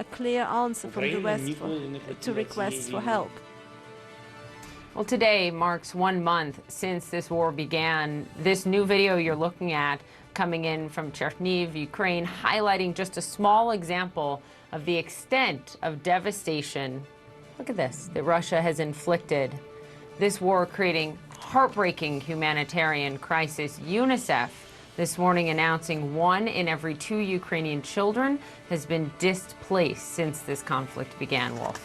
a clear answer from the West to requests for help. Well, today marks 1 month since this war began. This new video you're looking at coming in from Chernihiv, Ukraine, highlighting just a small example of the extent of devastation, look at this, that Russia has inflicted. This war creating heartbreaking humanitarian crisis. UNICEF this morning announcing 1 in every 2 Ukrainian children has been displaced since this conflict began, Wolf.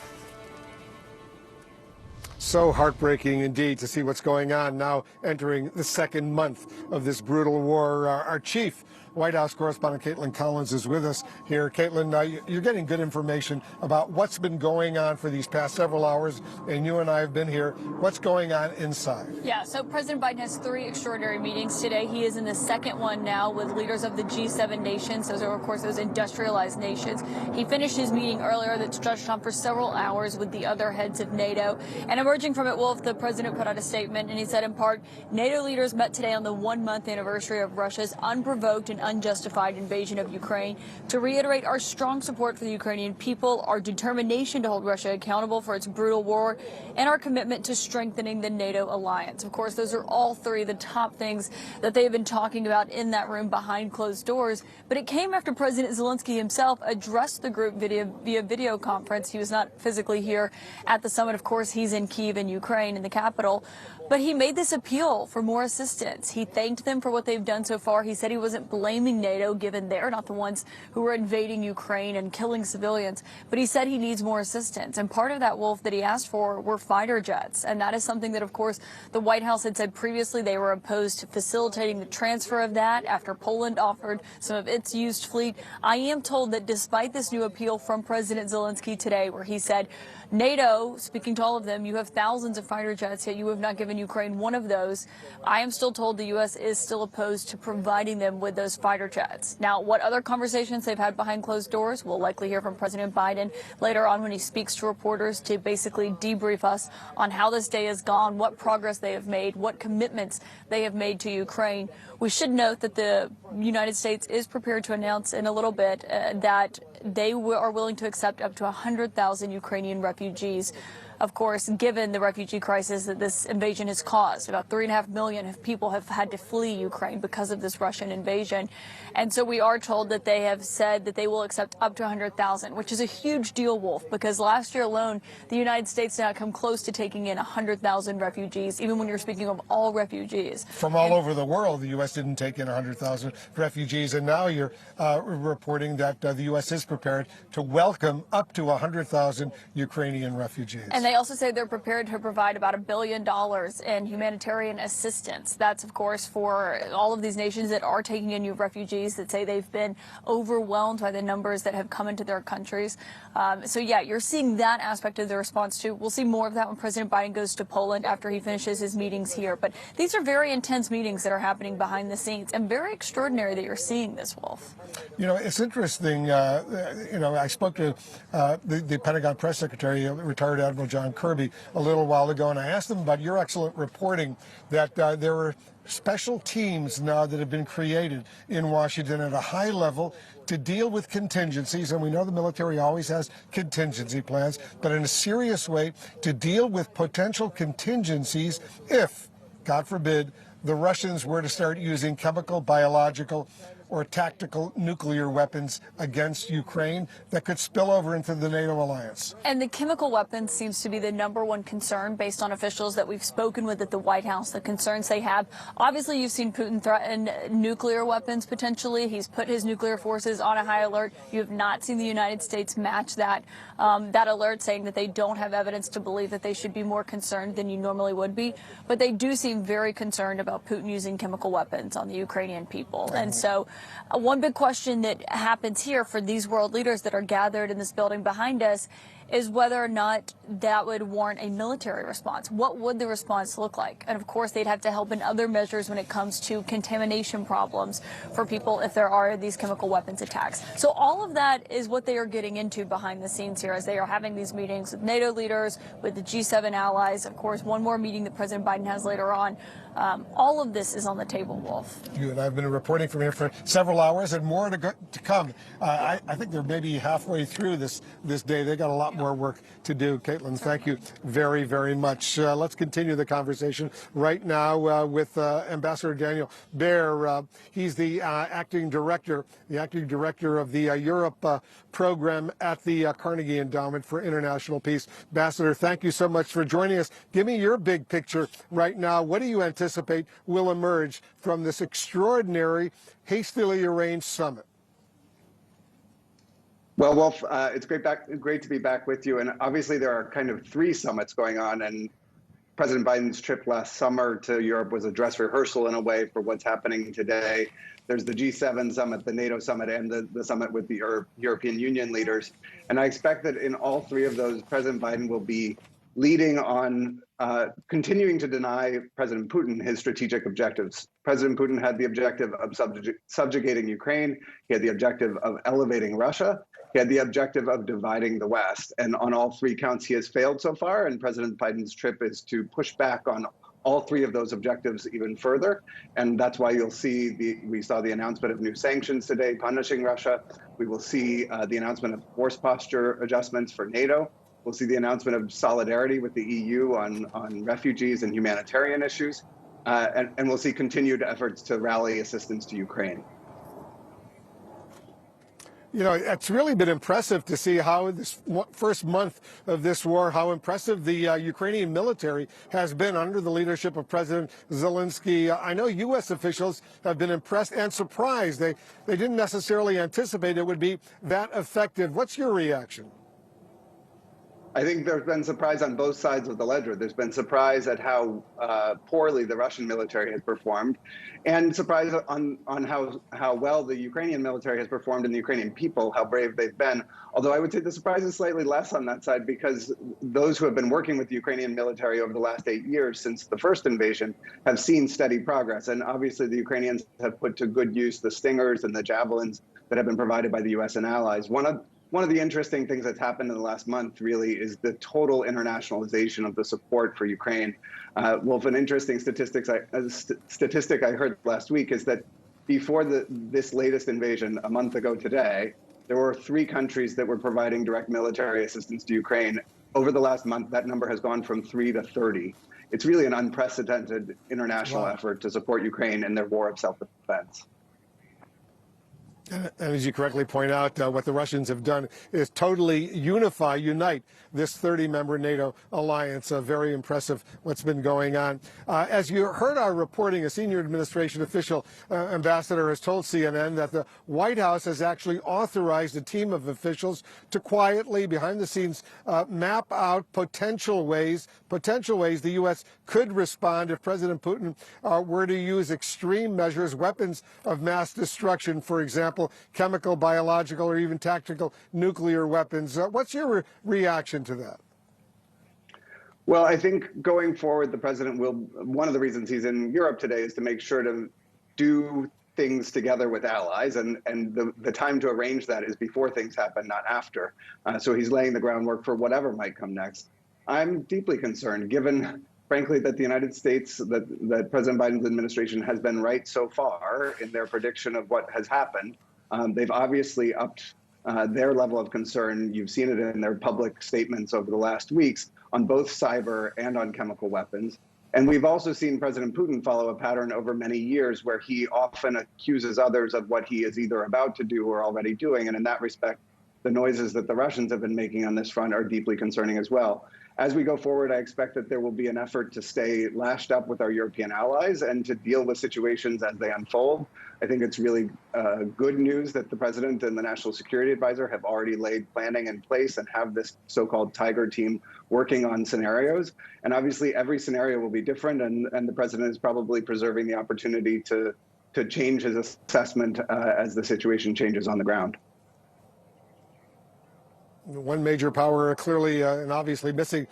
So heartbreaking indeed to see what's going on now entering the 2nd month of this brutal war. Our chief White House correspondent Caitlin Collins is with us here. Caitlin, you're getting good information about what's been going on for these past several hours, and you and I have been here. What's going on inside? Yeah, so President Biden has 3 extraordinary meetings today. He is in the 2nd one now with leaders of the G7 nations. Those are, of course, those industrialized nations. He finished his meeting earlier that stretched on for several hours with the other heads of NATO. And emerging from it, Wolf, the president put out a statement, and he said, in part, NATO leaders met today on the 1-month anniversary of Russia's unprovoked and unjustified invasion of Ukraine to reiterate our strong support for the Ukrainian people, our determination to hold Russia accountable for its brutal war, and our commitment to strengthening the NATO alliance. Of course, those are all 3 of the top things that they have been talking about in that room behind closed doors. But it came after President Zelensky himself addressed the group via video conference. He was not physically here at the summit. Of course, he's in Kyiv in Ukraine, in the capital. But he made this appeal for more assistance. He thanked them for what they've done so far. He said he wasn't blaming NATO, given they're not the ones who are invading Ukraine and killing civilians. But he said he needs more assistance. And part of that, Wolf, that he asked for were fighter jets. And that is something that, of course, the White House had said previously they were opposed to facilitating the transfer of that after Poland offered some of its used fleet. I am told that despite this new appeal from President Zelensky today, where he said, NATO, speaking to all of them, you have thousands of fighter jets, yet you have not given Ukraine one of those. I am still told the U.S. is still opposed to providing them with those fighter jets. Now, what other conversations they've had behind closed doors, we'll likely hear from President Biden later on when he speaks to reporters to basically debrief us on how this day has gone, what progress they have made, what commitments they have made to Ukraine. We should note that the United States is prepared to announce in a little bit that they are willing to accept up to 100,000 Ukrainian refugees. Of course, given the refugee crisis that this invasion has caused, about 3.5 million people have had to flee Ukraine because of this Russian invasion. And so we are told that they have said that they will accept up to 100,000, which is a huge deal, Wolf, because last year alone, the United States did not come close to taking in 100,000 refugees, even when you're speaking of all refugees. From all over the world, the U.S. didn't take in 100,000 refugees, and now you're reporting that the U.S. is prepared to welcome up to 100,000 Ukrainian refugees. And they also say they're prepared to provide about $1 billion in humanitarian assistance. That's, of course, for all of these nations that are taking in new refugees that say they've been overwhelmed by the numbers that have come into their countries. So, yeah, you're seeing that aspect of the response, too. We'll see more of that when President Biden goes to Poland after he finishes his meetings here. But these are very intense meetings that are happening behind the scenes, and very extraordinary that you're seeing this, Wolf. You know, it's interesting. I spoke to the Pentagon press secretary, retired Admiral John Kirby, a little while ago, and I asked him about your excellent reporting that there were special teams now that have been created in Washington at a high level to deal with contingencies, and we know the military always has contingency plans, but in a serious way to deal with potential contingencies if, God forbid, the Russians were to start using chemical, biological, or tactical nuclear weapons against Ukraine that could spill over into the NATO alliance. And the chemical weapons seems to be the #1 concern based on officials that we've spoken with at the White House, the concerns they have. Obviously, you've seen Putin threaten nuclear weapons potentially. He's put his nuclear forces on a high alert. You have not seen the United States match that alert, saying that they don't have evidence to believe that they should be more concerned than you normally would be. But they do seem very concerned about Putin using chemical weapons on the Ukrainian people. And so one big question that happens here for these world leaders that are gathered in this building behind us is whether or not that would warrant a military response. What would the response look like? And of course, they'd have to help in other measures when it comes to contamination problems for people if there are these chemical weapons attacks. So all of that is what they are getting into behind the scenes here as they are having these meetings with NATO leaders, with the G7 allies. Of course, one more meeting that President Biden has later on. All of this is on the table, Wolf. You and I have been reporting from here for several hours, and more to come. I think they're maybe halfway through this day. They got a lot more work to do. Caitlin, thank you very, very much. Let's continue the conversation right now with Ambassador Daniel Baer. He's the acting director of the Europe program at the Carnegie Endowment for International Peace. Ambassador, thank you so much for joining us. Give me your big picture right now. What do you anticipate will emerge from this extraordinary, hastily arranged summit? Well, Wolf, it's great to be back with you. And obviously, there are kind of three summits going on. And President Biden's trip last summer to Europe was a dress rehearsal in a way for what's happening today. There's the G7 summit, the NATO summit, and the summit with the European Union leaders. And I expect that in all three of those, President Biden will be leading on continuing to deny President Putin his strategic objectives. President Putin had the objective of subjugating Ukraine. He had the objective of elevating Russia. He had the objective of dividing the West. And on all three counts, he has failed so far. And President Biden's trip is to push back on all three of those objectives even further. And that's why you'll see we saw the announcement of new sanctions today punishing Russia. We will see the announcement of force posture adjustments for NATO. We'll see the announcement of solidarity with the EU on refugees and humanitarian issues. And we'll see continued efforts to rally assistance to Ukraine. You know, it's really been impressive to see how this first month of this war, how impressive the Ukrainian military has been under the leadership of President Zelensky. I know U.S. officials have been impressed and surprised. They didn't necessarily anticipate it would be that effective. What's your reaction? I think there's been surprise on both sides of the ledger. There's been surprise at how poorly the Russian military has performed, and surprise on how well the Ukrainian military has performed and the Ukrainian people, how brave they've been. Although I would say the surprise is slightly less on that side because those who have been working with the Ukrainian military over the last 8 years since the first invasion have seen steady progress. And obviously the Ukrainians have put to good use the Stingers and the Javelins that have been provided by the U.S. and allies. One of the interesting things that's happened in the last month really is the total internationalization of the support for Ukraine. Wolf, an interesting statistic I heard last week is that before this latest invasion, a month ago today, there were 3 countries that were providing direct military assistance to Ukraine. Over the last month, that number has gone from 3 to 30. It's really an unprecedented international effort to support Ukraine in their war of self-defense. And as you correctly point out, what the Russians have done is totally unite this 30-member NATO alliance. Very impressive what's been going on. As you heard our reporting, a senior administration official, ambassador, has told CNN that the White House has actually authorized a team of officials to quietly, behind the scenes, map out potential ways the U.S. could respond if President Putin were to use extreme measures, weapons of mass destruction, for example, chemical, biological, or even tactical nuclear weapons. What's your reaction to that? Well, I think going forward, the president will, one of the reasons he's in Europe today is to make sure to do things together with allies. And the time to arrange that is before things happen, not after. So he's laying the groundwork for whatever might come next. I'm deeply concerned, given frankly, that the United States, that President Biden's administration has been right so far in their prediction of what has happened. They've obviously upped their level of concern. You've seen it in their public statements over the last weeks on both cyber and on chemical weapons. And we've also seen President Putin follow a pattern over many years where he often accuses others of what he is either about to do or already doing. And in that respect, the noises that the Russians have been making on this front are deeply concerning as well. As we go forward, I expect that there will be an effort to stay lashed up with our European allies and to deal with situations as they unfold. I think it's really good news that the president and the national security advisor have already laid planning in place and have this so-called Tiger team working on scenarios. And obviously, every scenario will be different, and the president is probably preserving the opportunity to change his assessment as the situation changes on the ground. One major power clearly and obviously missing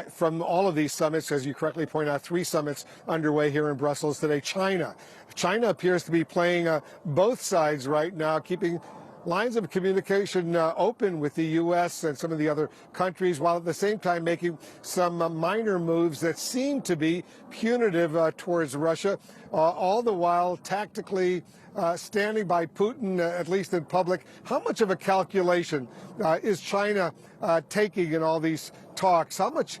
from all of these summits, as you correctly point out, 3 summits underway here in Brussels today. China. China appears to be playing both sides right now, keeping lines of communication open with the U.S. and some of the other countries, while at the same time making some minor moves that seem to be punitive towards Russia, all the while tactically standing by Putin, at least in public. How much of a calculation is China taking in all these talks? How much,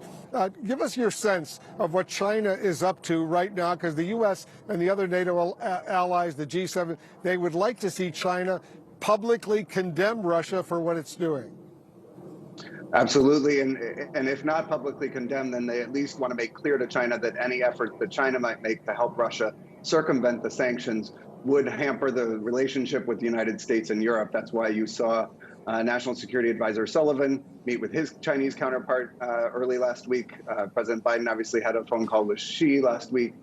give us your sense of what China is up to right now, because the U.S. and the other NATO allies, the G7, they would like to see China publicly condemn Russia for what it's doing. Absolutely, and if not publicly condemn, then they at least want to make clear to China that any efforts that China might make to help Russia circumvent the sanctions would hamper the relationship with the United States and Europe. That's why you saw National Security Advisor Sullivan meet with his Chinese counterpart early last week. President Biden obviously had a phone call with Xi last week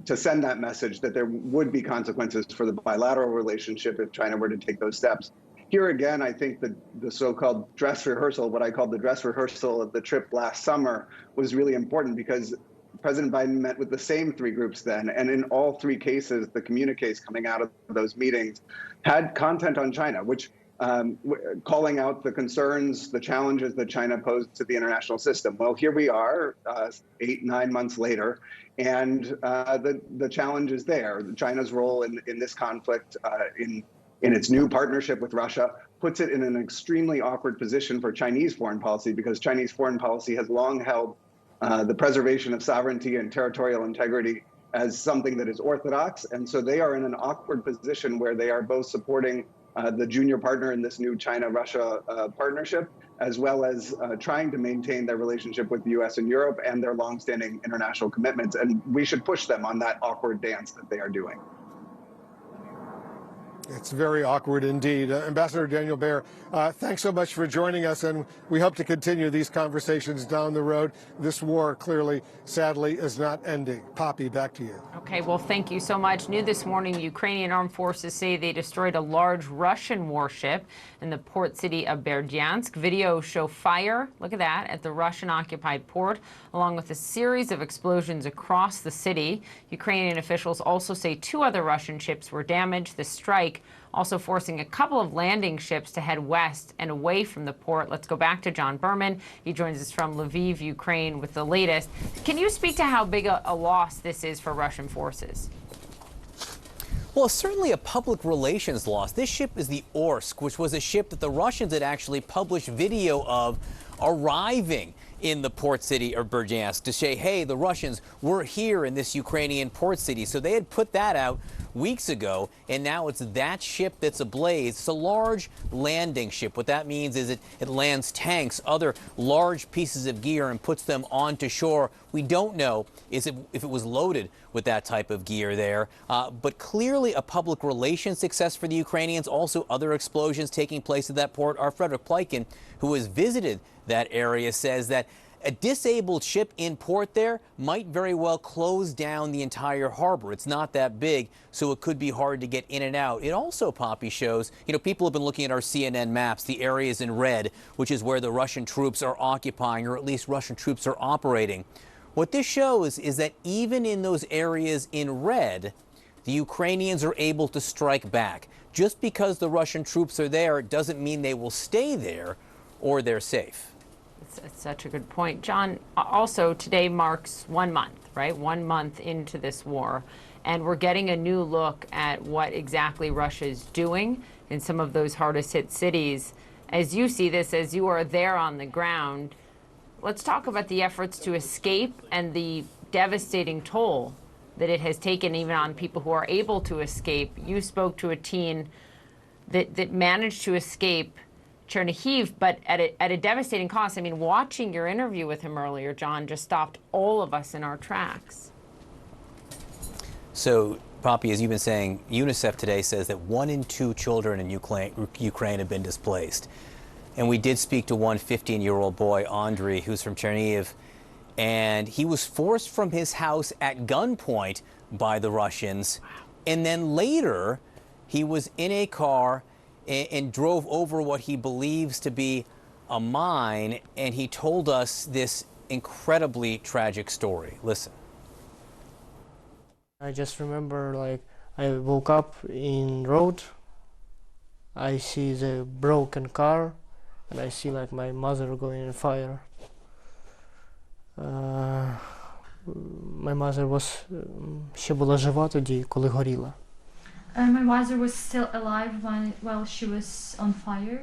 to send that message that there would be consequences for the bilateral relationship if China were to take those steps. Here again, I think the so-called dress rehearsal, what I called the dress rehearsal of the trip last summer, was really important because President Biden met with the same 3 groups then, and in all 3 cases, the communiques coming out of those meetings had content on China, which calling out the concerns, the challenges that China posed to the international system. Well, here we are 8-9 months later, and the challenge is there. China's role in this conflict, in its new partnership with Russia, puts it in an extremely awkward position for Chinese foreign policy, because Chinese foreign policy has long held the preservation of sovereignty and territorial integrity as something that is orthodox. And so they are in an awkward position where they are both supporting the junior partner in this new China-Russia partnership, as well as trying to maintain their relationship with the U.S. and Europe and their longstanding international commitments. And we should push them on that awkward dance that they are doing. It's very awkward indeed. Ambassador Daniel Baer, thanks so much for joining us, and we hope to continue these conversations down the road. This war clearly, sadly, is not ending. Poppy, back to you. Okay, well, thank you so much. New this morning, Ukrainian armed forces say they destroyed a large Russian warship in the port city of Berdyansk. Videos show fire, look at that, at the Russian-occupied port, along with a series of explosions across the city. Ukrainian officials also say 2 other Russian ships were damaged. The strike also forcing a couple of landing ships to head west and away from the port. Let's go back to John Berman. He joins us from Lviv, Ukraine, with the latest. Can you speak to how big a loss this is for Russian forces? Well, certainly a public relations loss. This ship is the Orsk, which was a ship that the Russians had actually published video of arriving in the port city of Berdyansk to say, hey, the Russians were here in this Ukrainian port city. So they had put that out weeks ago, and now it's that ship that's ablaze. It's a large landing ship. What that means is it lands tanks, other large pieces of gear, and puts them onto shore. We don't know if it was loaded with that type of gear there, but clearly a public relations success for the Ukrainians. Also, other explosions taking place at that port. Our Frederick Pleiken, who has visited that area, says that a disabled ship in port there might very well close down the entire harbor. It's not that big, so it could be hard to get in and out. It also, Poppy, shows, people have been looking at our CNN maps, the areas in red, which is where the Russian troops are occupying, or at least Russian troops are operating. What this shows is that even in those areas in red, the Ukrainians are able to strike back. Just because the Russian troops are there doesn't mean they will stay there or they're safe. It's such a good point. John, also today marks 1 month, right? 1 month into this war. And we're getting a new look at what exactly Russia is doing in some of those hardest hit cities. As you see this, as you are there on the ground, let's talk about the efforts to escape and the devastating toll that it has taken even on people who are able to escape. You spoke to a teen that managed to escape Chernihiv, but at a devastating cost. I mean, watching your interview with him earlier, John, just stopped all of us in our tracks. So, Poppy, as you've been saying, UNICEF today says that 1 in 2 children in Ukraine have been displaced. And we did speak to one 15-year-old boy, Andriy, who's from Chernihiv, and he was forced from his house at gunpoint by the Russians. And then later, he was in a car and drove over what he believes to be a mine, and he told us this incredibly tragic story. Listen. I just remember, like, I woke up in road, I see the broken car, and I see like my mother going in fire. My mother was, ще була жива тоді, коли горіла. My mother was still alive while she was on fire.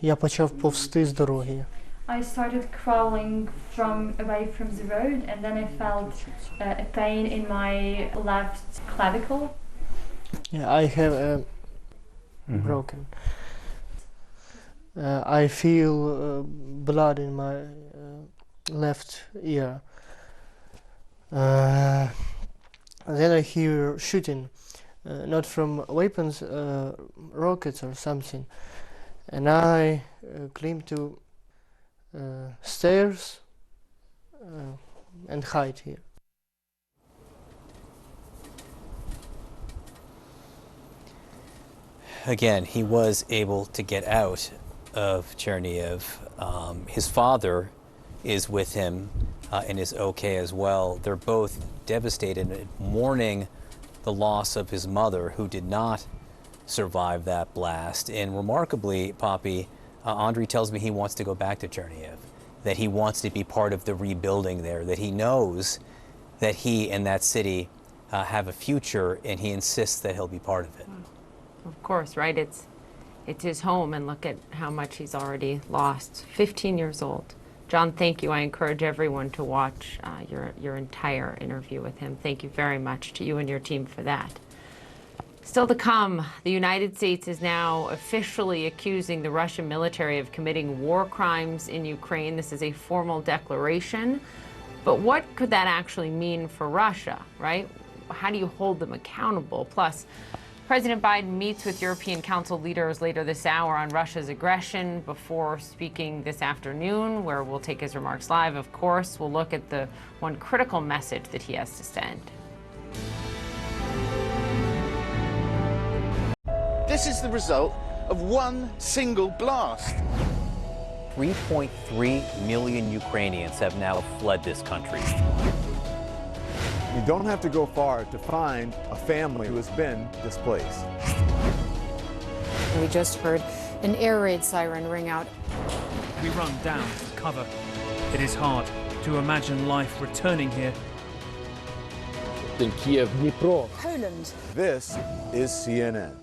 Я почав повзти з дороги. I started crawling away from the road, and then I felt a pain in my left clavicle. Yeah, I have broken. I feel blood in my left ear. Then I hear shooting, not from weapons, rockets or something. And I climb to stairs and hide here. Again, he was able to get out of Chernihiv. His father is with him and is okay as well. They're both devastated and mourning the loss of his mother, who did not survive that blast. And remarkably, Poppy, Andriy tells me he wants to go back to Chernihiv, that he wants to be part of the rebuilding there, that he knows that he and that city have a future, and he insists that he'll be part of it. Of course, right? It's his home, and look at how much he's already lost. 15 years old. John, thank you. I encourage everyone to watch your entire interview with him. Thank you very much to you and your team for that. Still to come, the United States is now officially accusing the Russian military of committing war crimes in Ukraine. This is a formal declaration. But what could that actually mean for Russia, right? How do you hold them accountable? Plus, President Biden meets with European Council leaders later this hour on Russia's aggression before speaking this afternoon, where we'll take his remarks live, of course. We'll look at the one critical message that he has to send. This is the result of one single blast. 3.3 million Ukrainians have now fled this country. You don't have to go far to find a family who has been displaced. We just heard an air raid siren ring out. We run down to cover. It is hard to imagine life returning here. In Kiev, Dnipro, Poland. This is CNN.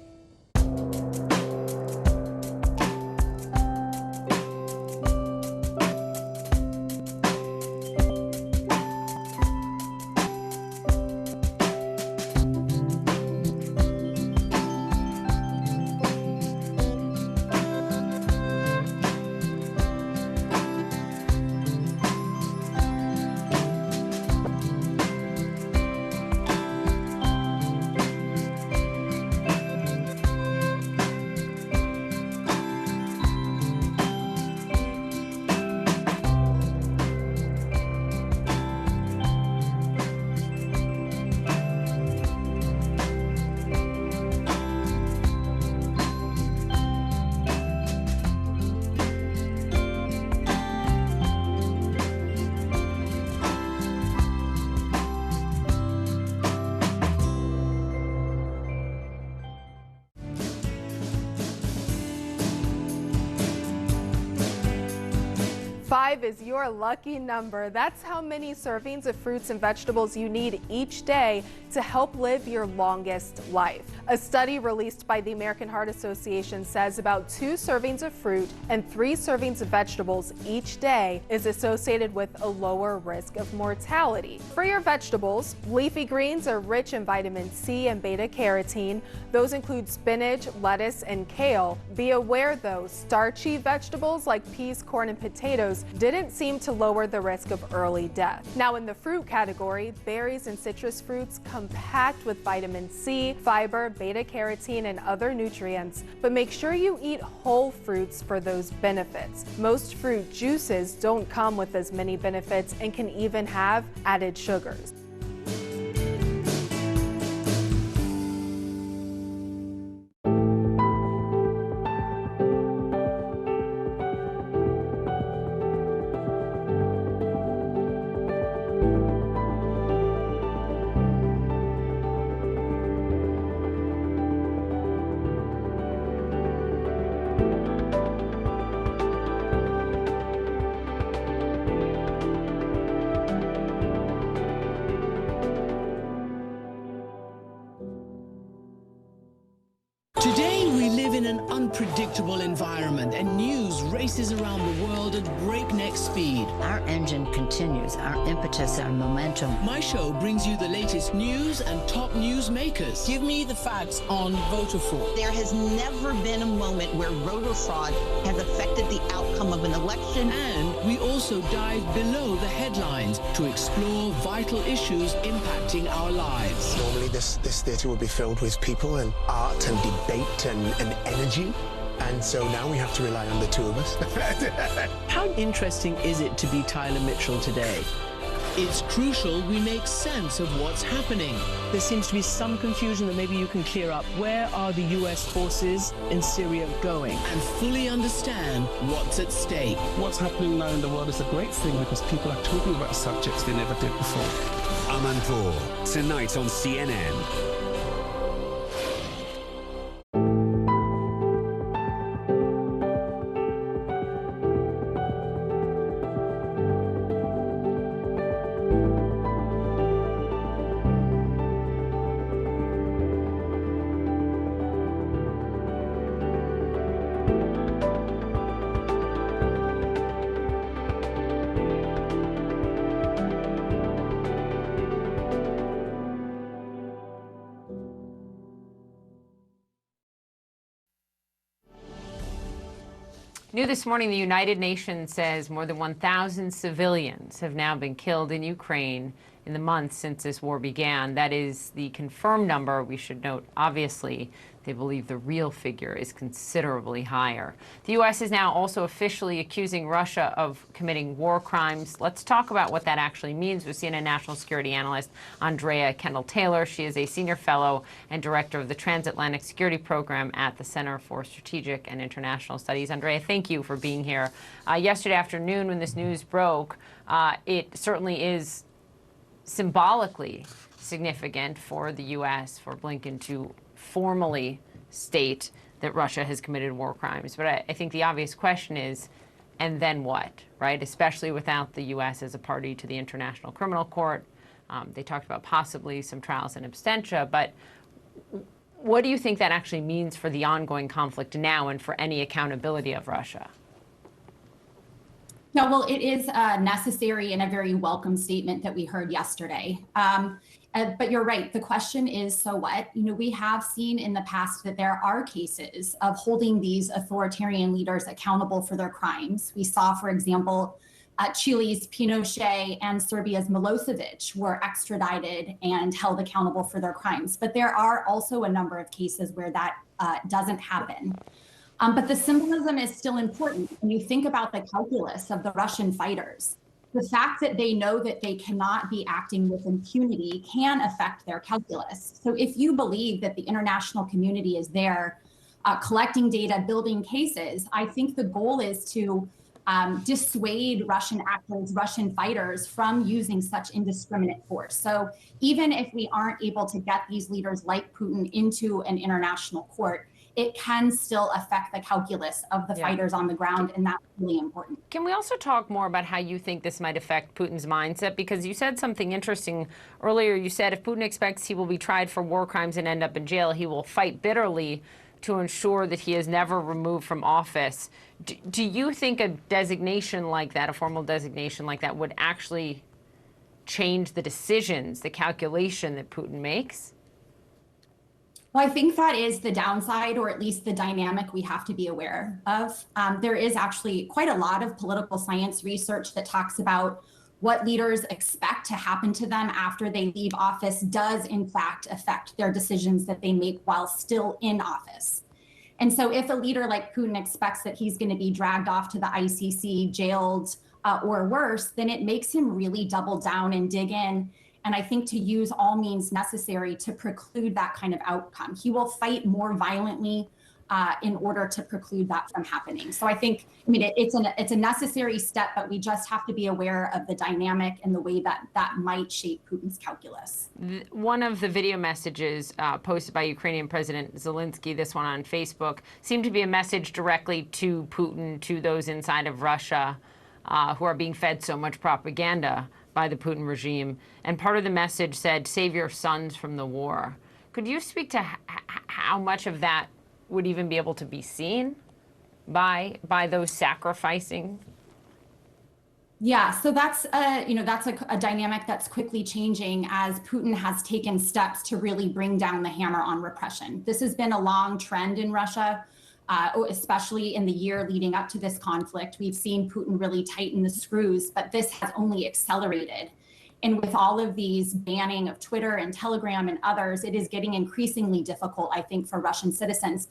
Five is your lucky number. That's how many servings of fruits and vegetables you need each day to help live your longest life. A study released by the American Heart Association says about 2 servings of fruit and 3 servings of vegetables each day is associated with a lower risk of mortality. For your vegetables, leafy greens are rich in vitamin C and beta-carotene. Those include spinach, lettuce, and kale. Be aware though, starchy vegetables like peas, corn, and potatoes didn't seem to lower the risk of early death. Now in the fruit category, berries and citrus fruits come packed with vitamin C, fiber, beta-carotene, and other nutrients, but make sure you eat whole fruits for those benefits. Most fruit juices don't come with as many benefits and can even have added sugars. an unpredictable environment, and news races around the world at breakneck speed. Our engine continues, our impetus, our momentum. My show brings you the latest news and top news makers. Give me the facts on voter fraud. There has never been a moment where voter fraud has affected the outcome of an election. And we also dive below the headlines to explore vital issues impacting our lives. Normally this theatre would be filled with people and art and debate and energy. And so now we have to rely on the two of us. How interesting is it to be Tyler Mitchell today? It's crucial we make sense of what's happening. There seems to be some confusion that maybe you can clear up. Where are the US forces in Syria going? And fully understand what's at stake. What's happening now in the world is a great thing because people are talking about subjects they never did before. Amanpour, tonight on CNN. New this morning, the United Nations says more than 1,000 civilians have now been killed in Ukraine in the months since this war began. That is the confirmed number. We should note, obviously, they believe the real figure is considerably higher. The U.S. is now also officially accusing Russia of committing war crimes. Let's talk about what that actually means with CNN national security analyst Andrea Kendall-Taylor. She is a senior fellow and director of the Transatlantic Security Program at the Center for Strategic and International Studies. Andrea, thank you for being here. Yesterday afternoon, when this news broke, it certainly is symbolically significant for the U.S., for Blinken to formally state that Russia has committed war crimes. But I think the obvious question is, and then what, right? Especially without the U.S. as a party to the International Criminal Court. They talked about possibly some trials in absentia, but what do you think that actually means for the ongoing conflict now and for any accountability of Russia? No, well, it is necessary and a very welcome statement that we heard yesterday. But you're right. The question is, so what? You know, we have seen in the past that there are cases of holding these authoritarian leaders accountable for their crimes. We saw, for example, Chile's Pinochet and Serbia's Milosevic were extradited and held accountable for their crimes. But there are also a number of cases where that doesn't happen. But the symbolism is still important. When you think about the calculus of the Russian fighters, the fact that they know that they cannot be acting with impunity can affect their calculus. So if you believe that the international community is there collecting data, building cases, I think the goal is to dissuade Russian actors, Russian fighters from using such indiscriminate force. So even if we aren't able to get these leaders like Putin into an international court, it can still affect the calculus of the fighters on the ground, and that's really important. Can we also talk more about how you think this might affect Putin's mindset? Because you said something interesting earlier. You said if Putin expects he will be tried for war crimes and end up in jail, he will fight bitterly to ensure that he is never removed from office. Do you think a designation like that, a formal designation like that, would actually change the decisions, the calculation that Putin makes? Well, I think that is the downside, or at least the dynamic we have to be aware of. There is actually quite a lot of political science research that talks about what leaders expect to happen to them after they leave office does in fact affect their decisions that they make while still in office. And so if a leader like Putin expects that he's going to be dragged off to the ICC, jailed, or worse, then it makes him really double down and dig in. And I think to use all means necessary to preclude that kind of outcome. He will fight more violently in order to preclude that from happening. So I think, it's a necessary step, but we just have to be aware of the dynamic and the way that that might shape Putin's calculus. One of the video messages posted by Ukrainian President Zelensky, this one on Facebook, seemed to be a message directly to Putin, to those inside of Russia who are being fed so much propaganda by the Putin regime. And part of the message said, save your sons from the war. Could you speak to how much of that would even be able to be seen by those sacrificing? Yeah, so that's a dynamic that's quickly changing as Putin has taken steps to really bring down the hammer on repression. This has been a long trend in Russia, especially in the year leading up to this conflict. We've seen Putin really tighten the screws, but this has only accelerated. And with all of these banning of Twitter and Telegram and others, it is getting increasingly difficult, I think, for Russian citizens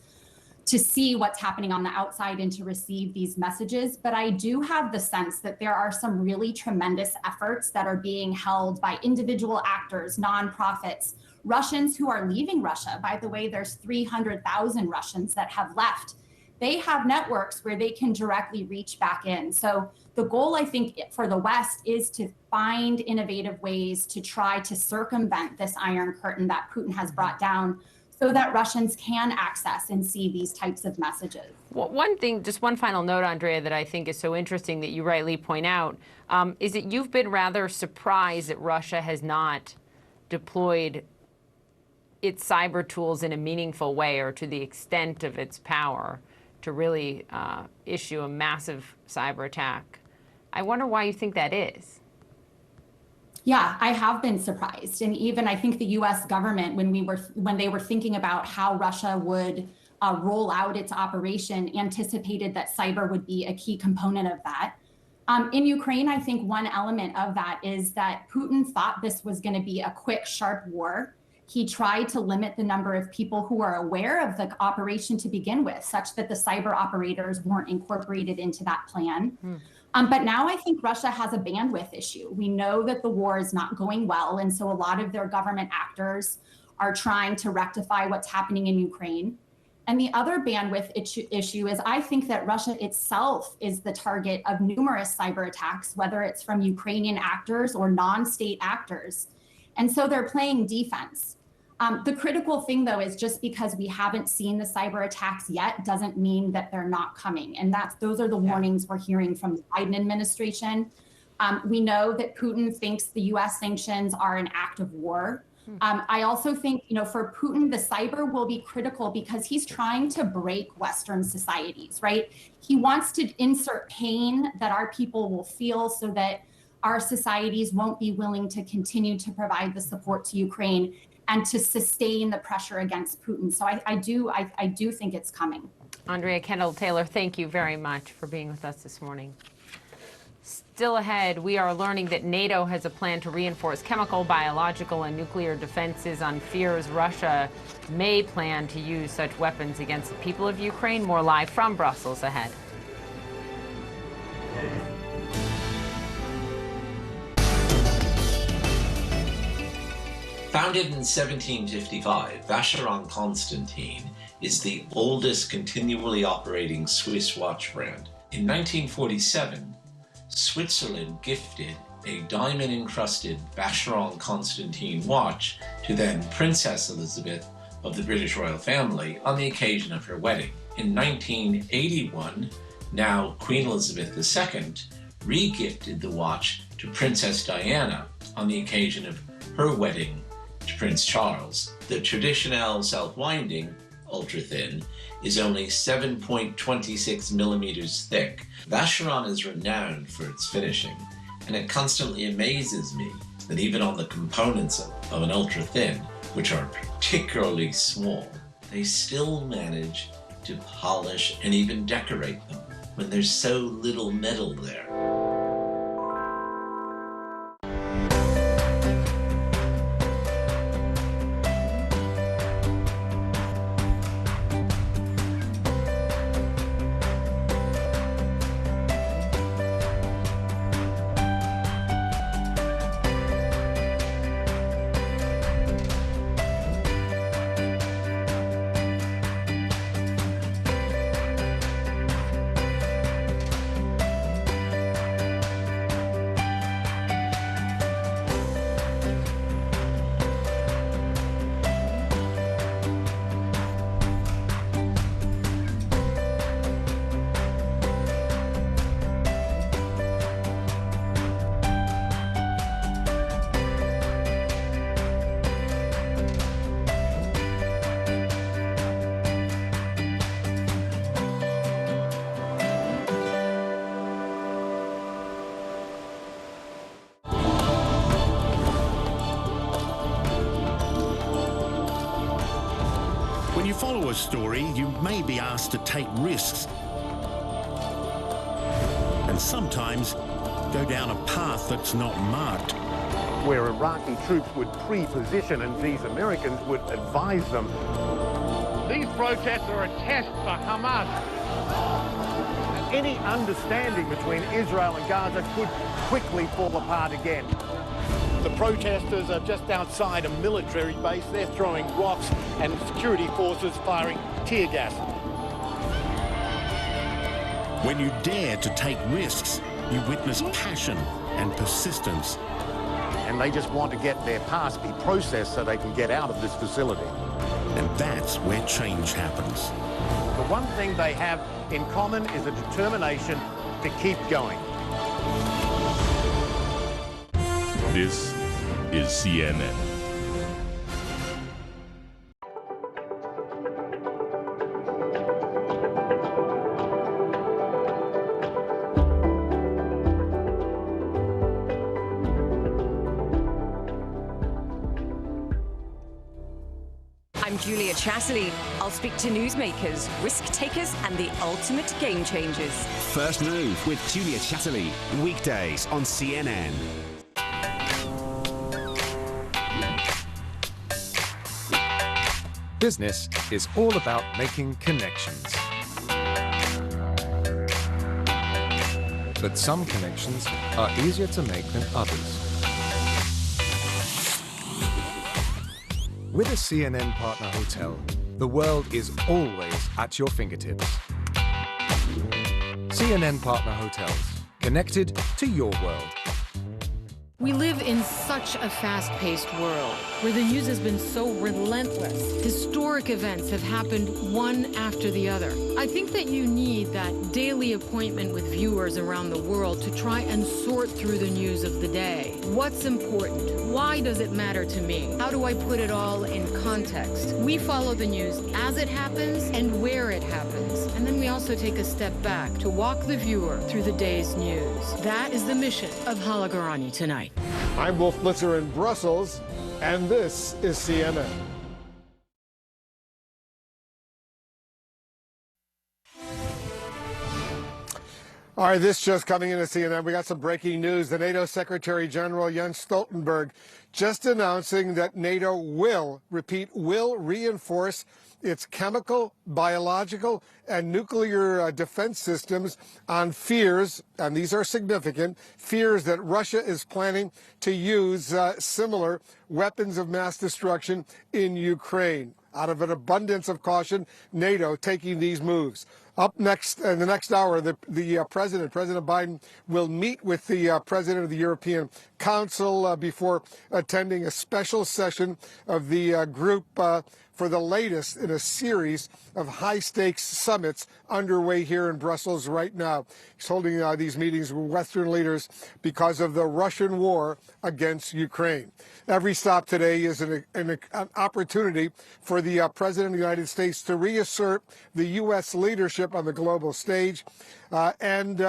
to see what's happening on the outside and to receive these messages. But I do have the sense that there are some really tremendous efforts that are being held by individual actors, nonprofits, Russians who are leaving Russia. By the way, there's 300,000 Russians that have left. They have networks where they can directly reach back in. So the goal, I think, for the West is to find innovative ways to try to circumvent this iron curtain that Putin has brought down, so that Russians can access and see these types of messages. Well, one thing, just one final note, Andrea, that I think is so interesting that you rightly point out, is that you've been rather surprised that Russia has not deployed its cyber tools in a meaningful way or to the extent of its power to really issue a massive cyber attack. I wonder why you think that is. Yeah, I have been surprised. And even I think the US government, when they were thinking about how Russia would roll out its operation, anticipated that cyber would be a key component of that. In Ukraine, I think one element of that is that Putin thought this was going to be a quick, sharp war. He tried to limit the number of people who are aware of the operation to begin with, such that the cyber operators weren't incorporated into that plan. But now I think Russia has a bandwidth issue. We know that the war is not going well, and so a lot of their government actors are trying to rectify what's happening in Ukraine. And the other bandwidth issue is I think that Russia itself is the target of numerous cyber attacks, whether it's from Ukrainian actors or non-state actors. And so they're playing defense. The critical thing, though, is just because we haven't seen the cyber attacks yet doesn't mean that they're not coming. And those are the warnings we're hearing from the Biden administration. We know that Putin thinks the U.S. sanctions are an act of war. I also think, for Putin, the cyber will be critical because he's trying to break Western societies, right? He wants to insert pain that our people will feel so that our societies won't be willing to continue to provide the support to Ukraine and to sustain the pressure against Putin. So I do think it's coming. Andrea Kendall-Taylor, thank you very much for being with us this morning. Still ahead, we are learning that NATO has a plan to reinforce chemical, biological, and nuclear defenses on fears Russia may plan to use such weapons against the people of Ukraine. More live from Brussels ahead. Founded in 1755, Vacheron Constantin is the oldest continually operating Swiss watch brand. In 1947, Switzerland gifted a diamond-encrusted Vacheron Constantin watch to then Princess Elizabeth of the British royal family on the occasion of her wedding. In 1981, now Queen Elizabeth II re-gifted the watch to Princess Diana on the occasion of her wedding to Prince Charles. The traditional self-winding ultra-thin is only 7.26 millimeters thick. Vacheron is renowned for its finishing, and it constantly amazes me that even on the components of an ultra-thin, which are particularly small, they still manage to polish and even decorate them when there's so little metal there. follow a story, you may be asked to take risks. And sometimes go down a path that's not marked. Where Iraqi troops would pre-position and these Americans would advise them. These protests are a test for Hamas. Any understanding between Israel and Gaza could quickly fall apart again. The protesters are just outside a military base. They're throwing rocks and security forces firing tear gas. When you dare to take risks, you witness passion and persistence. And they just want to get their past be processed so they can get out of this facility. And that's where change happens. The one thing they have in common is a determination to keep going. This is CNN. I'm Julia Chatterley. I'll speak to newsmakers, risk takers, and the ultimate game changers. First Move with Julia Chatterley. Weekdays on CNN. Business is all about making connections. But some connections are easier to make than others. With a CNN partner hotel, the world is always at your fingertips. CNN partner hotels, connected to your world. We live in such a fast-paced world where the news has been so relentless. Historic events have happened one after the other. I think that you need that daily appointment with viewers around the world to try and sort through the news of the day. What's important? Why does it matter to me? How do I put it all in context? We follow the news as it happens and where it happens. And then we also take a step back to walk the viewer through the day's news. That is the mission of Hala Garani tonight. I'm Wolf Blitzer in Brussels, and this is CNN. All right, this just coming into CNN. We got some breaking news. The NATO Secretary General Jens Stoltenberg just announcing that NATO will reinforce its chemical, biological, and nuclear defense systems on fears, and these are significant, fears that Russia is planning to use similar weapons of mass destruction in Ukraine. Out of an abundance of caution, NATO taking these moves. Up next, in the next hour, the President Biden, will meet with the President of the European Council before attending a special session of the group for the latest in a series of high-stakes summits underway here in Brussels right now. He's holding these meetings with Western leaders because of the Russian war against Ukraine. Every stop today is an opportunity for the President of the United States to reassert the U.S. leadership on the global stage. And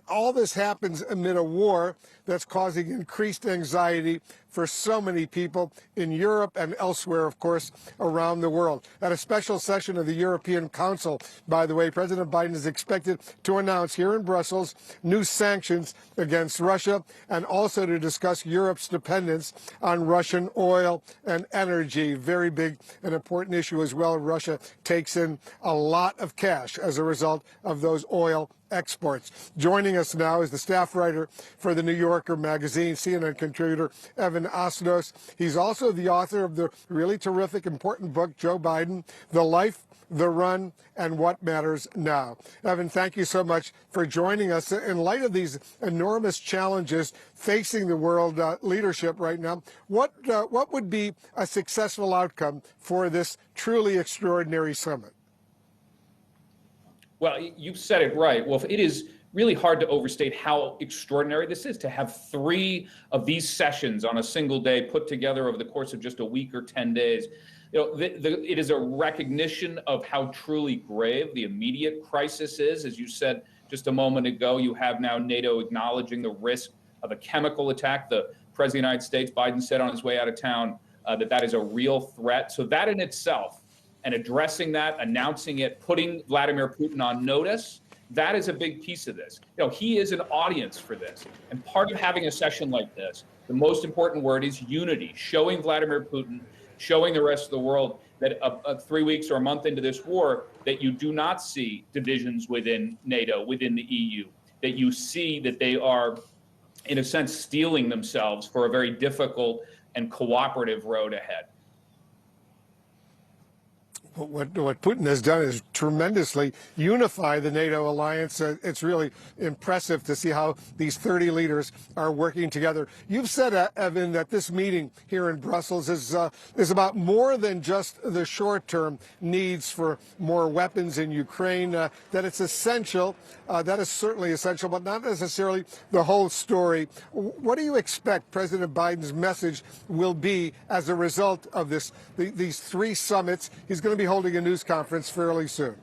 all this happens amid a war that's causing increased anxiety for so many people in Europe and elsewhere, of course, around the world. At a special session of the European Council, by the way, President Biden is expected to announce here in Brussels new sanctions against Russia and also to discuss Europe's dependence on Russian oil and energy. Very big and important issue as well. Russia takes in a lot of cash as a result of those oil exports. Joining us now is the staff writer for the New Yorker magazine, CNN contributor Evan Osnos. He's also the author of the really terrific, important book, Joe Biden, The Life, the Run, and What Matters Now. Evan, thank you so much for joining us. In light of these enormous challenges facing the world leadership right now, what would be a successful outcome for this truly extraordinary summit? Well, you've said it right, Wolf. It is really hard to overstate how extraordinary this is to have 3 of these sessions on a single day put together over the course of just a week or 10 days. You know, it is a recognition of how truly grave the immediate crisis is. As you said just a moment ago, you have now NATO acknowledging the risk of a chemical attack. The President of the United States, Biden, said on his way out of town that is a real threat. So that in itself and addressing that, announcing it, putting Vladimir Putin on notice. That is a big piece of this. He is an audience for this. And part of having a session like this, the most important word is unity, showing Vladimir Putin, showing the rest of the world that 3 weeks or a month into this war, that you do not see divisions within NATO, within the EU, that you see that they are, in a sense, steeling themselves for a very difficult and cooperative road ahead. What Putin has done is tremendously unify the NATO alliance. It's really impressive to see how these 30 leaders are working together. You've said, Evan, that this meeting here in Brussels is about more than just the short-term needs for more weapons in Ukraine, that it's essential. That is certainly essential, but not necessarily the whole story. What do you expect President Biden's message will be as a result of these three summits? He's going to be holding a news conference fairly soon.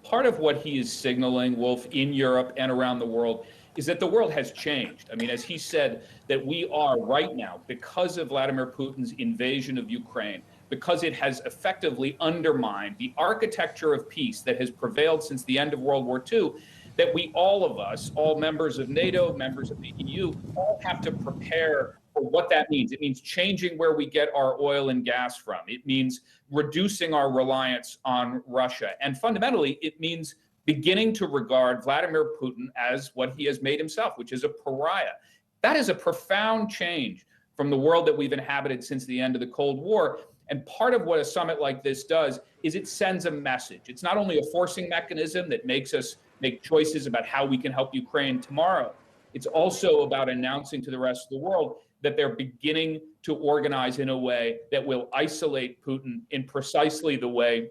Part of what he is signaling, Wolf, in Europe and around the world is that the world has changed. I mean, as he said, that we are right now, because of Vladimir Putin's invasion of Ukraine, because it has effectively undermined the architecture of peace that has prevailed since the end of World War II, that we, all of us, all members of NATO, members of the EU, all have to prepare for what that means. It means changing where we get our oil and gas from. It means reducing our reliance on Russia. And fundamentally, it means beginning to regard Vladimir Putin as what he has made himself, which is a pariah. That is a profound change from the world that we've inhabited since the end of the Cold War. And part of what a summit like this does is it sends a message. It's not only a forcing mechanism that makes us make choices about how we can help Ukraine tomorrow. It's also about announcing to the rest of the world that they're beginning to organize in a way that will isolate Putin in precisely the way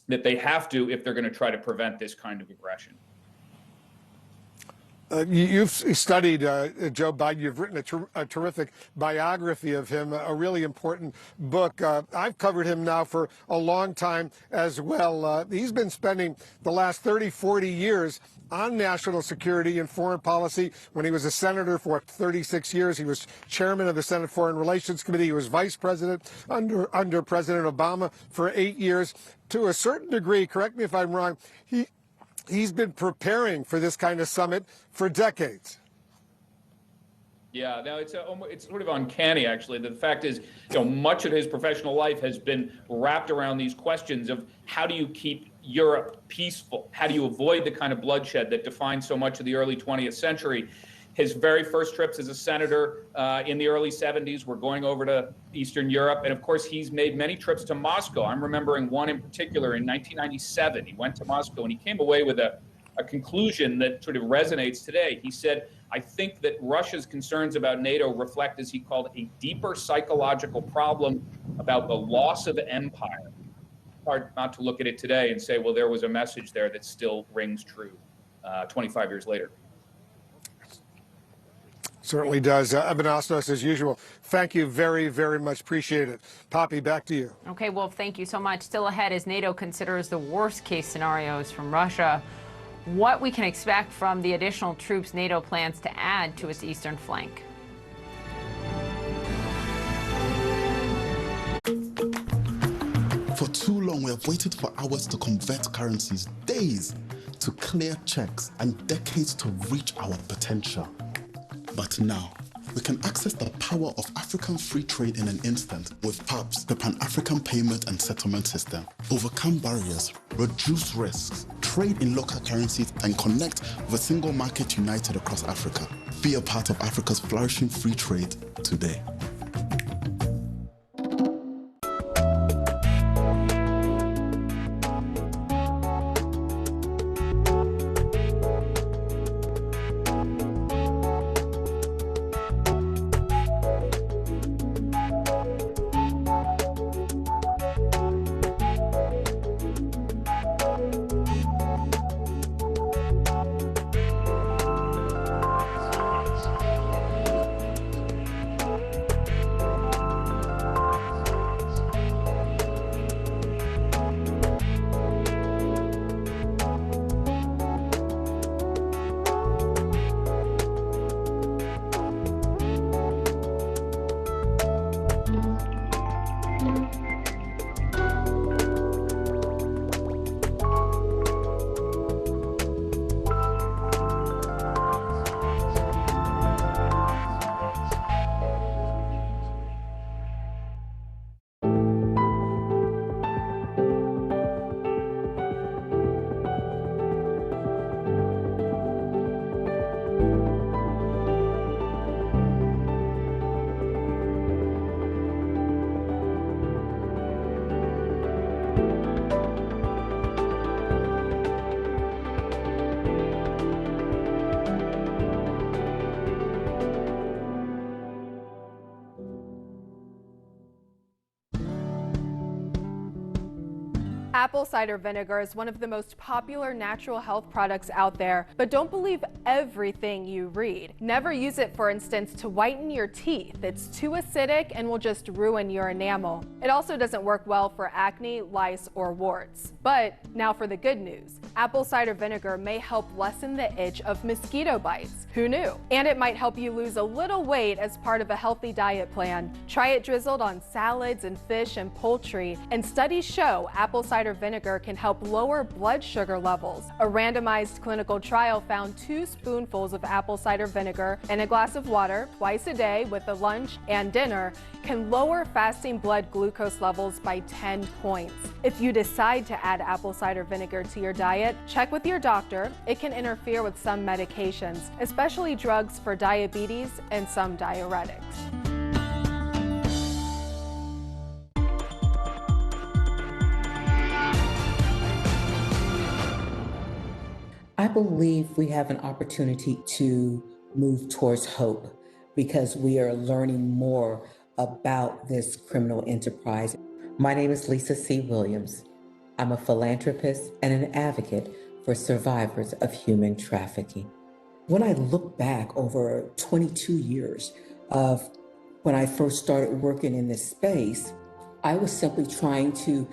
that they have to if they're going to try to prevent this kind of aggression. You've studied Joe Biden. You've written a terrific biography of him, a really important book. I've covered him now for a long time as well. He's been spending the last 30, 40 years on national security and foreign policy. When he was a senator for 36 years, he was chairman of the Senate Foreign Relations Committee. He was vice president under President Obama for 8 years. To a certain degree, correct me if I'm wrong, he's been preparing for this kind of summit for decades. Yeah, now it's sort of uncanny, actually. The fact is, much of his professional life has been wrapped around these questions of how do you keep Europe peaceful? How do you avoid the kind of bloodshed that defined so much of the early 20th century? His very first trips as a senator in the early 70s were going over to Eastern Europe. And of course, he's made many trips to Moscow. I'm remembering one in particular in 1997. He went to Moscow and he came away with a conclusion that sort of resonates today. He said, I think that Russia's concerns about NATO reflect, as he called, a deeper psychological problem about the loss of empire. Hard not to look at it today and say, well, there was a message there that still rings true 25 years later. Certainly does. Evan Osnos, as usual, thank you very, very much. Appreciate it. Poppy, back to you. Okay, Wolf, thank you so much. Still ahead as NATO considers the worst case scenarios from Russia, what we can expect from the additional troops NATO plans to add to its eastern flank. For too long, we have waited for hours to convert currencies, days to clear checks, and decades to reach our potential. But now, we can access the power of African free trade in an instant with PAPS, the Pan-African Payment and Settlement System. Overcome barriers, reduce risks, trade in local currencies, and connect with a single market united across Africa. Be a part of Africa's flourishing free trade today. Apple cider vinegar is one of the most popular natural health products out there, but don't believe everything you read. Never use it, for instance, to whiten your teeth. It's too acidic and will just ruin your enamel. It also doesn't work well for acne, lice, or warts. But now for the good news. Apple cider vinegar may help lessen the itch of mosquito bites. Who knew? And it might help you lose a little weight as part of a healthy diet plan. Try it drizzled on salads and fish and poultry, and studies show apple cider vinegar can help lower blood sugar levels. A randomized clinical trial found 2 spoonfuls of apple cider vinegar in a glass of water twice a day with a lunch and dinner can lower fasting blood glucose levels by 10 points. If you decide to add apple cider vinegar to your diet, check with your doctor. It can interfere with some medications, especially drugs for diabetes and some diuretics. I believe we have an opportunity to move towards hope because we are learning more about this criminal enterprise. My name is Lisa C. Williams. I'm a philanthropist and an advocate for survivors of human trafficking. When I look back over 22 years of when I first started working in this space, I was simply trying to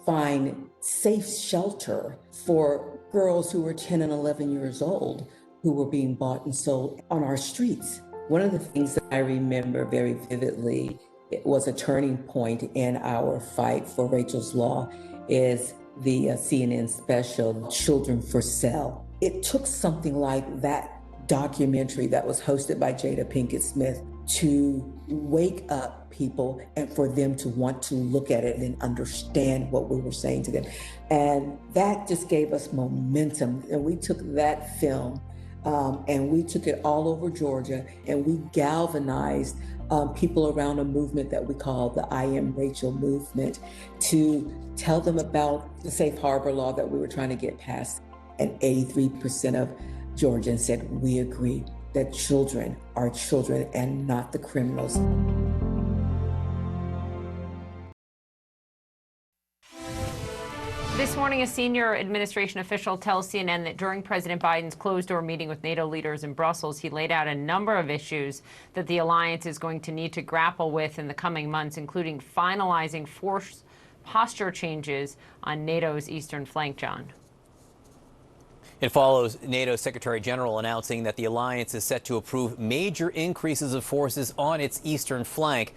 find safe shelter for girls who were 10 and 11 years old who were being bought and sold on our streets. One of the things that I remember very vividly, it was a turning point in our fight for Rachel's Law, is the CNN special, Children for Sale. It took something like that documentary that was hosted by Jada Pinkett Smith to wake up people and for them to want to look at it and understand what we were saying to them. And that just gave us momentum. And we took that film and we took it all over Georgia, and we galvanized people around a movement that we call the I Am Rachel movement to tell them about the safe harbor law that we were trying to get passed. And 83% of Georgians said, we agree that children are children and not the criminals. This morning, a senior administration official tells CNN that during President Biden's closed-door meeting with NATO leaders in Brussels, he laid out a number of issues that the alliance is going to need to grapple with in the coming months, including finalizing force posture changes on NATO's eastern flank. John. It follows NATO Secretary General announcing that the alliance is set to approve major increases of forces on its eastern flank.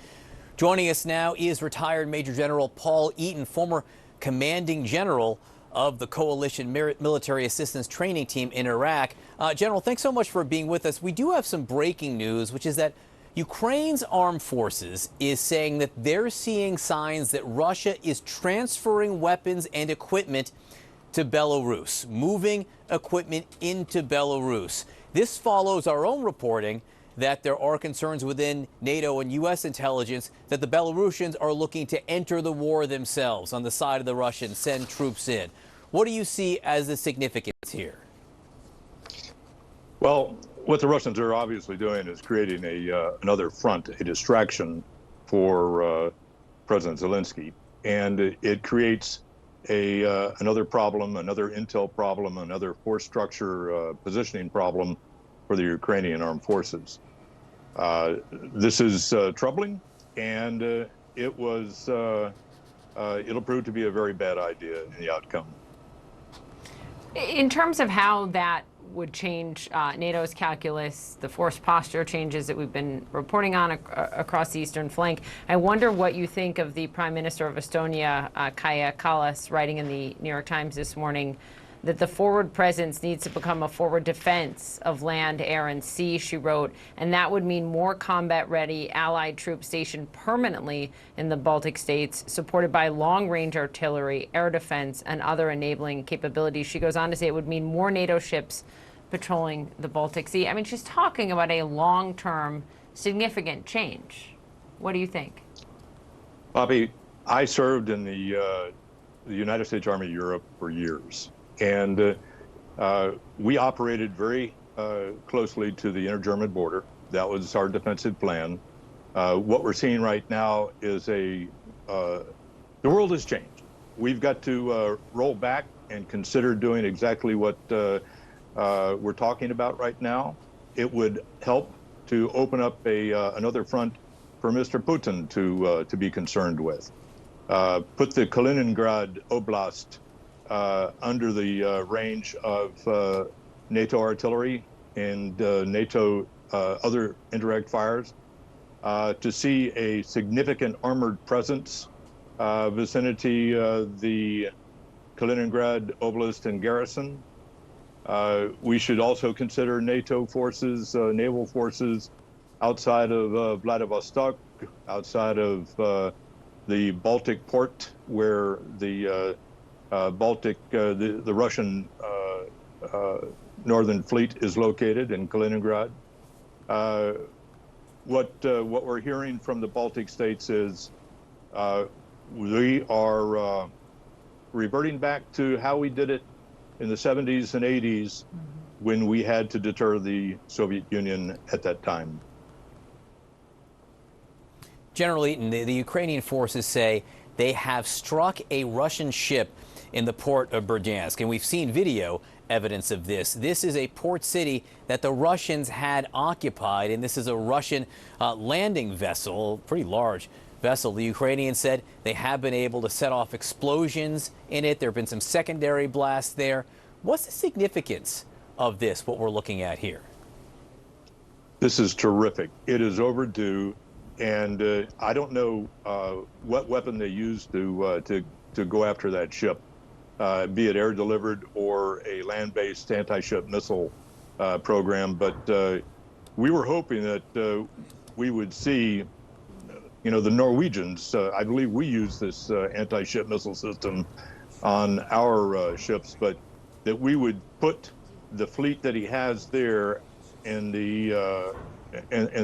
Joining us now is retired Major General Paul Eaton, former commanding general of the Coalition Military Assistance Training Team in Iraq. General, thanks so much for being with us. We do have some breaking news, which is that Ukraine's armed forces is saying that they're seeing signs that Russia is transferring weapons and equipment to Belarus, moving equipment into Belarus. This follows our own reporting that there are concerns within NATO and U.S. intelligence that the Belarusians are looking to enter the war themselves on the side of the Russians, send troops in. What do you see as the significance here? Well, what the Russians are obviously doing is creating another front, a distraction for President Zelensky. And it creates another problem, another intel problem, another force structure positioning problem for the Ukrainian armed forces. This is troubling, and it'll prove to be a very bad idea in the outcome. In terms of how that would change NATO's calculus, the force posture changes that we've been reporting on across the eastern flank, I wonder what you think of the Prime Minister of Estonia, Kaja Kallas, writing in the New York Times this morning that the forward presence needs to become a forward defense of land, air, and sea, she wrote, and that would mean more combat-ready Allied troops stationed permanently in the Baltic states, supported by long-range artillery, air defense, and other enabling capabilities. She goes on to say it would mean more NATO ships patrolling the Baltic Sea. I mean, she's talking about a long-term, significant change. What do you think? Bobby, I served in the United States Army Europe for years. And we operated very closely to the inter-German border. That was our defensive plan. What we're seeing right now is the world has changed. we've got to roll back and consider doing exactly what we're talking about right now. It would help to open up another front for Mr. Putin to be concerned with. Put the Kaliningrad Oblast under the range of NATO artillery and NATO other indirect fires, to see a significant armored presence vicinity the Kaliningrad Oblast and garrison. We should also consider NATO forces, naval forces outside of Vladivostok, outside of the Baltic port, where the Baltic, the Russian Northern Fleet is located in Kaliningrad. What we're hearing from the Baltic states is we are reverting back to how we did it in the 70s and 80s when we had to deter the Soviet Union at that time. General Eaton, the Ukrainian forces say they have struck a Russian ship in the port of Berdyansk, and we've seen video evidence of this. This is a port city that the Russians had occupied, and this is a Russian landing vessel, pretty large vessel. The Ukrainians said they have been able to set off explosions in it. There have been some secondary blasts there. What's the significance of this, what we're looking at here? This is terrific. It is overdue, and I don't know what weapon they used to go after that ship, be it air delivered or a land-based anti-ship missile program. But we were hoping that we would see, the Norwegians, I believe we use this anti-ship missile system on our ships, but that we would put the fleet that he has there in the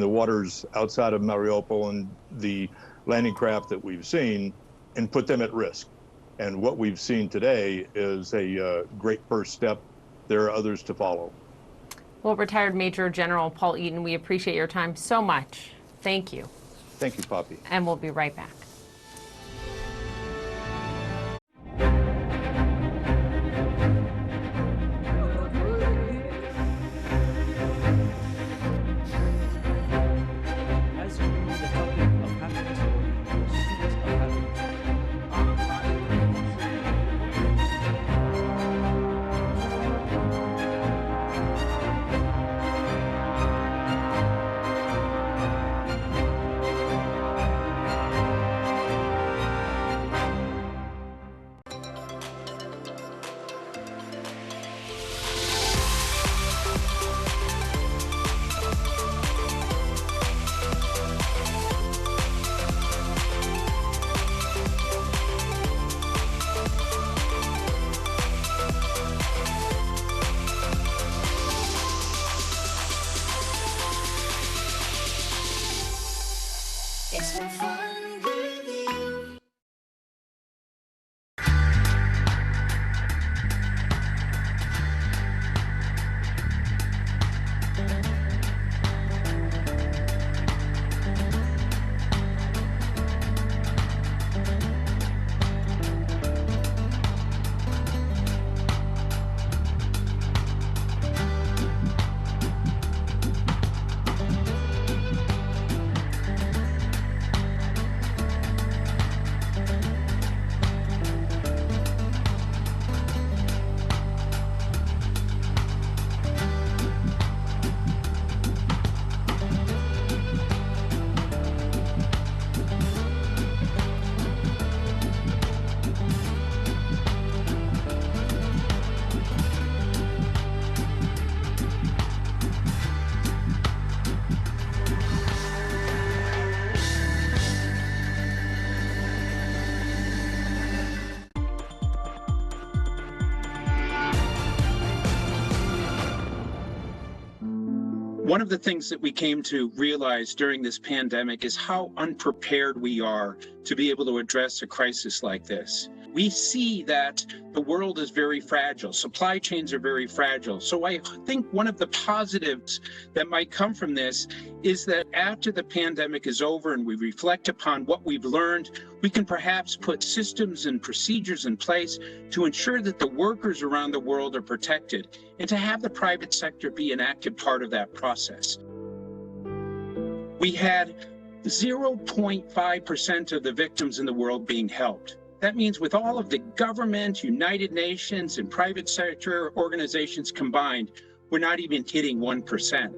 waters outside of Mariupol and the landing craft that we've seen, and put them at risk. And what we've seen today is a great first step. There are others to follow. Well, retired Major General Paul Eaton, we appreciate your time so much. Thank you. Thank you, Poppy. And we'll be right back. It's been fun with you. One of the things that we came to realize during this pandemic is how unprepared we are to be able to address a crisis like this. We see that the world is very fragile. Supply chains are very fragile. So I think one of the positives that might come from this is that after the pandemic is over and we reflect upon what we've learned, we can perhaps put systems and procedures in place to ensure that the workers around the world are protected and to have the private sector be an active part of that process. We had 0.5% of the victims in the world being helped. That means with all of the government, United Nations, and private sector organizations combined, we're not even hitting 1%.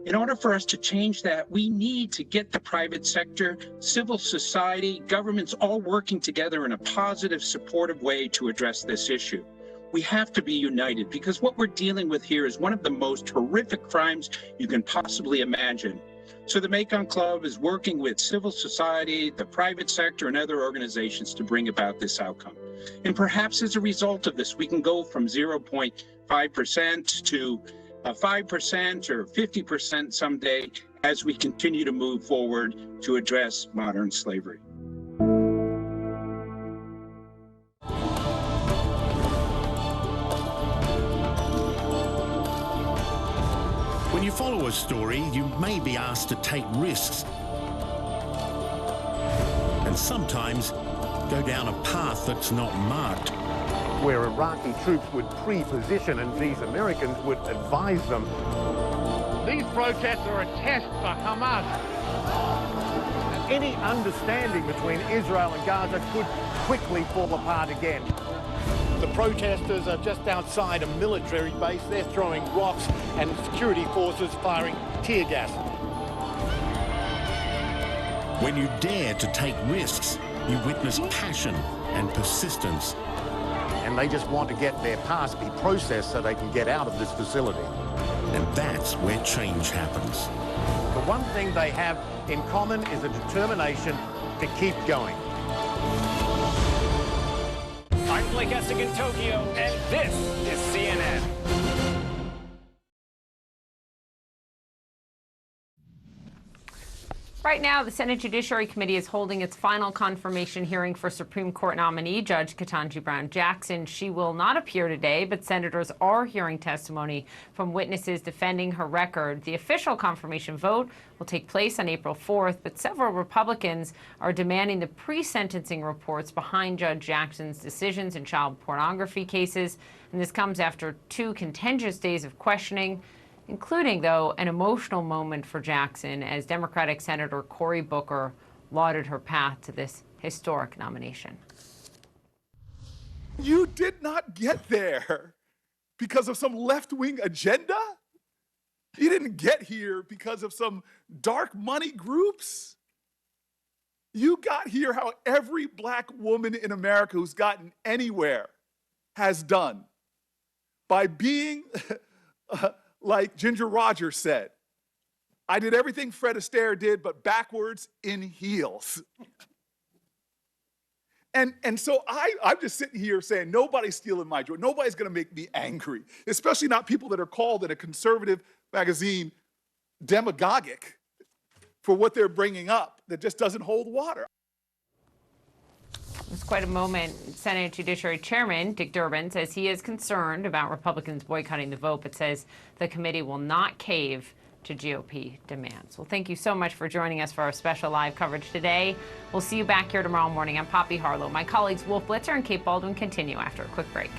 In order for us to change that, we need to get the private sector, civil society, governments all working together in a positive, supportive way to address this issue. We have to be united because what we're dealing with here is one of the most horrific crimes you can possibly imagine. So the Mekong Club is working with civil society, the private sector, and other organizations to bring about this outcome. And perhaps as a result of this, we can go from 0.5% to 5% or 50% someday as we continue to move forward to address modern slavery. When you follow a story, you may be asked to take risks. And sometimes go down a path that's not marked. Where Iraqi troops would pre-position and these Americans would advise them. These protests are a test for Hamas. Any understanding between Israel and Gaza could quickly fall apart again. The protesters are just outside a military base. They're throwing rocks and security forces firing tear gas. When you dare to take risks, you witness passion and persistence. And they just want to get their past be processed so they can get out of this facility. And that's where change happens. The one thing they have in common is a determination to keep going. I'm Blake Essig in Tokyo, and this is CNN. Right now, the Senate Judiciary Committee is holding its final confirmation hearing for Supreme Court nominee Judge Ketanji Brown Jackson. She will not appear today, but senators are hearing testimony from witnesses defending her record. The official confirmation vote will take place on April 4th, but several Republicans are demanding the pre-sentencing reports behind Judge Jackson's decisions in child pornography cases. And this comes after 2 contentious days of questioning, including, though, an emotional moment for Jackson as Democratic Senator Cory Booker lauded her path to this historic nomination. You did not get there because of some left-wing agenda? You didn't get here because of some dark money groups? You got here how every black woman in America who's gotten anywhere has done, by being like Ginger Rogers said, I did everything Fred Astaire did, but backwards in heels. And so I'm just sitting here saying, nobody's stealing my joy. Nobody's gonna make me angry, especially not people that are called in a conservative magazine demagogic for what they're bringing up that just doesn't hold water. It's quite a moment. Senate Judiciary Chairman Dick Durbin says he is concerned about Republicans boycotting the vote, but says the committee will not cave to GOP demands. Well, thank you so much for joining us for our special live coverage today. We'll see you back here tomorrow morning. I'm Poppy Harlow. My colleagues Wolf Blitzer and Kate Baldwin continue after a quick break.